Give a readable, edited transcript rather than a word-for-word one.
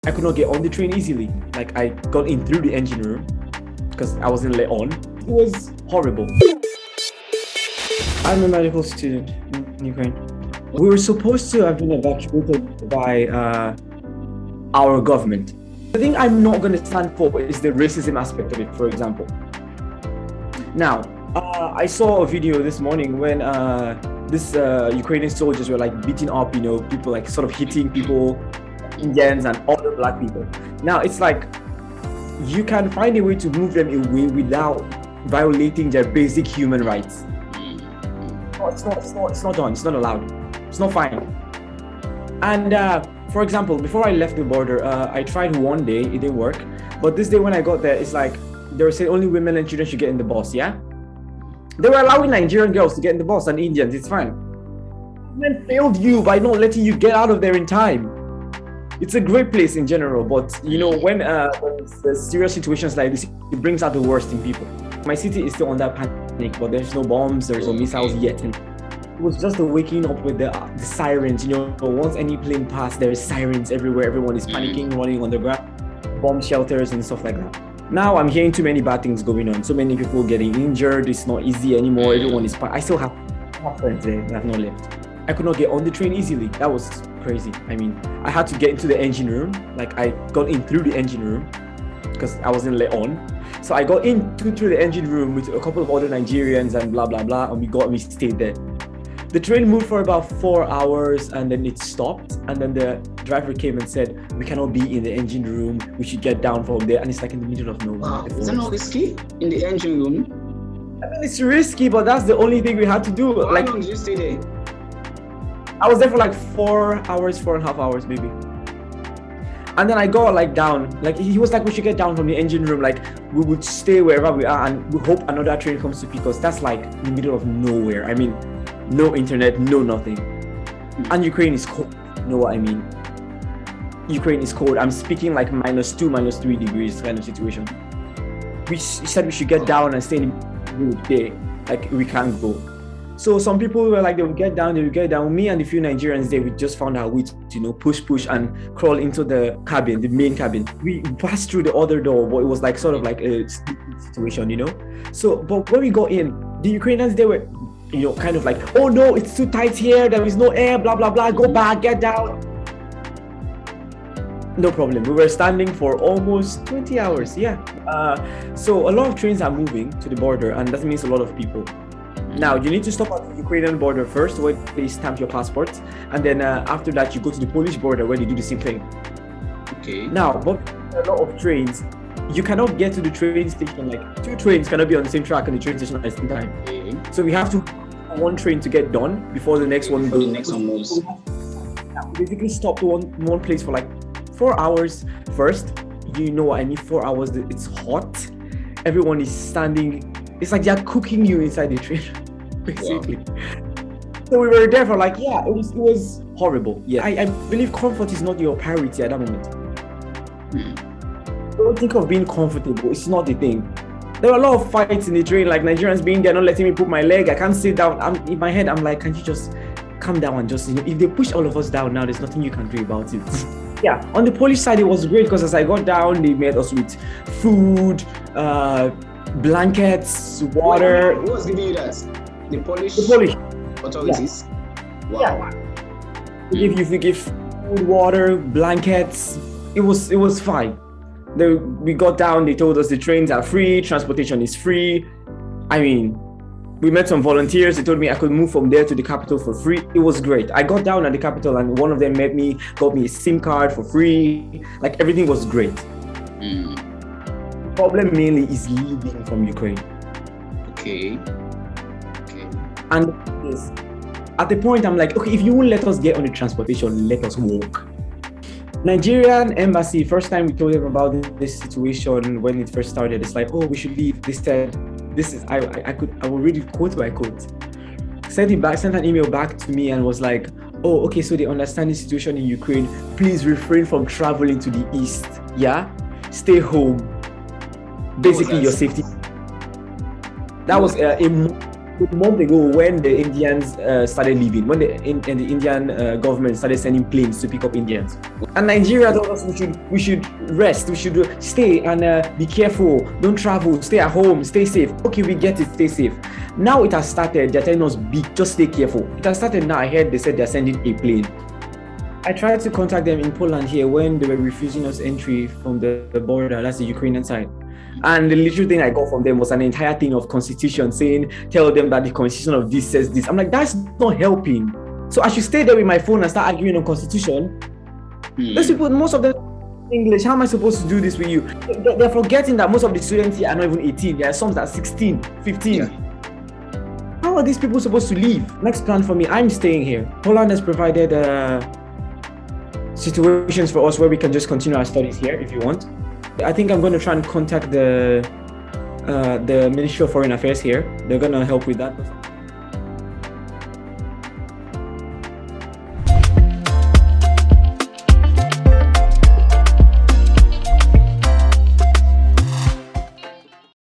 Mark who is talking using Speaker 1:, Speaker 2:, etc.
Speaker 1: I could not get on the train easily. Like I got in through the engine room because I wasn't let on. It was horrible. I'm a medical student in Ukraine. We were supposed to have been evacuated by our government. The thing I'm not going to stand for is the racism aspect of it, for example. Now, I saw a video this morning when this Ukrainian soldiers were like beating up, people like sort of hitting people, Indians and other black people. Now, it's like you can find a way to move them away without violating their basic human rights. No, it's not done. It's not allowed. It's not fine. And for example, before I left the border, I tried one day, it didn't work. But this day when I got there, it's like they were saying only women and children should get in the bus, yeah? They were allowing Nigerian girls to get in the bus and Indians, it's fine. Men failed you by not letting you get out of there in time. It's a great place in general, but when there's serious situations like this, it brings out the worst in people. My city is still under panic, but there's no bombs, there's no missiles yet. And it was just the waking up with the sirens, once any plane passed, there's sirens everywhere, everyone is panicking, running on the ground, bomb shelters and stuff like that. Now I'm hearing too many bad things going on, so many people getting injured, it's not easy anymore, everyone is I still have friends there that have not left. I could not get on the train easily. That was crazy. I mean, I had to get into the engine room. Like I got in through the engine room because I wasn't let on. So I got in through the engine room with a couple of other Nigerians and blah, blah, blah. And we stayed there. The train moved for about 4 hours and then it stopped. And then the driver came and said, we cannot be in the engine room. We should get down from there. And it's like in the middle of nowhere.
Speaker 2: Wow. Is it not risky in the engine room?
Speaker 1: I mean, it's risky, but that's the only thing we had to do.
Speaker 2: How long did you stay there?
Speaker 1: I was there for like 4 hours, 4.5 hours maybe. And then I got down. Like he was like, we should get down from the engine room. Like we would stay wherever we are and we hope another train comes to pick us. That's like in the middle of nowhere. I mean, no internet, no nothing. And Ukraine is cold. You know what I mean? Ukraine is cold. I'm speaking like -2, -3 degrees kind of situation. We said we should get down and stay in the day. Like we can't go. So some people were like, they would get down. Me and a few Nigerians there, we just found our way to, push and crawl into the cabin, the main cabin. We passed through the other door, but it was like sort of like a situation, So, but when we got in, the Ukrainians, they were, kind of like, oh no, it's too tight here. There is no air, blah, blah, blah. Go back, get down. No problem. We were standing for almost 20 hours. Yeah. So a lot of trains are moving to the border, and that means a lot of people. Now, you need to stop at the Ukrainian border first, where they stamp your passport. And then after that, you go to the Polish border, where they do the same thing.
Speaker 2: Okay.
Speaker 1: Now, but a lot of trains, you cannot get to the train station. Like, 2 trains cannot be on the same track and the train station at the same time.
Speaker 2: Okay.
Speaker 1: So we have to one train to get done before the next one goes.
Speaker 2: The next one moves.
Speaker 1: We basically stop to one place for like 4 hours first. You know what I mean? 4 hours, it's hot. Everyone is standing. It's like they're cooking you inside the train, basically. Wow. So we were there for like, it was horrible. Yeah, I believe comfort is not your priority at that moment. Don't think of being comfortable. It's not the thing. There were a lot of fights in the train, like Nigerians being there, not letting me put my leg. I can't sit down. In my head, I'm like, can't you just calm down and just, if they push all of us down now, there's nothing you can do about it. Yeah, on the Polish side, it was great because as I got down, they met us with food, blankets, water.
Speaker 2: Who was giving you that? The Polish authorities?
Speaker 1: Yeah.
Speaker 2: Wow.
Speaker 1: Yeah. They give food, water, blankets. It was fine. We got down, they told us the trains are free, transportation is free. I mean, we met some volunteers. They told me I could move from there to the capital for free. It was great. I got down at the capital and one of them met me, got me a SIM card for free. Like everything was great. Problem mainly is leaving from Ukraine.
Speaker 2: Okay.
Speaker 1: And at the point I'm like, okay, if you won't let us get on the transportation, let us walk. Nigerian embassy, first time we told them about this situation when it first started, it's like, oh, we should leave. They said, I will read it quote by quote. Sent an email back to me and was like, oh, okay, so they understand the situation in Ukraine. Please refrain from traveling to the east. Yeah, stay home. Basically, your safety. That was a month ago when the Indians started leaving, when the Indian government started sending planes to pick up Indians. And Nigeria told us we should rest, we should stay and be careful, don't travel, stay at home, stay safe. Okay, we get it, stay safe. Now it has started, they're telling us just stay careful. It has started now. I heard they said they're sending a plane. I tried to contact them in Poland here when they were refusing us entry from the border, that's the Ukrainian side. And the literal thing I got from them was an entire thing of constitution saying, tell them that the constitution of this says this. I'm like, that's not helping. So I should stay there with my phone and start arguing on constitution. Those people, most of them English, how am I supposed to do this with you? They're forgetting that most of the students here are not even 18. There are some that are 16, 15. Yeah. How are these people supposed to leave? Next plan for me, I'm staying here. Poland has provided situations for us where we can just continue our studies here if you want. I think I'm going to try and contact the Ministry of Foreign Affairs here. They're going to help with that.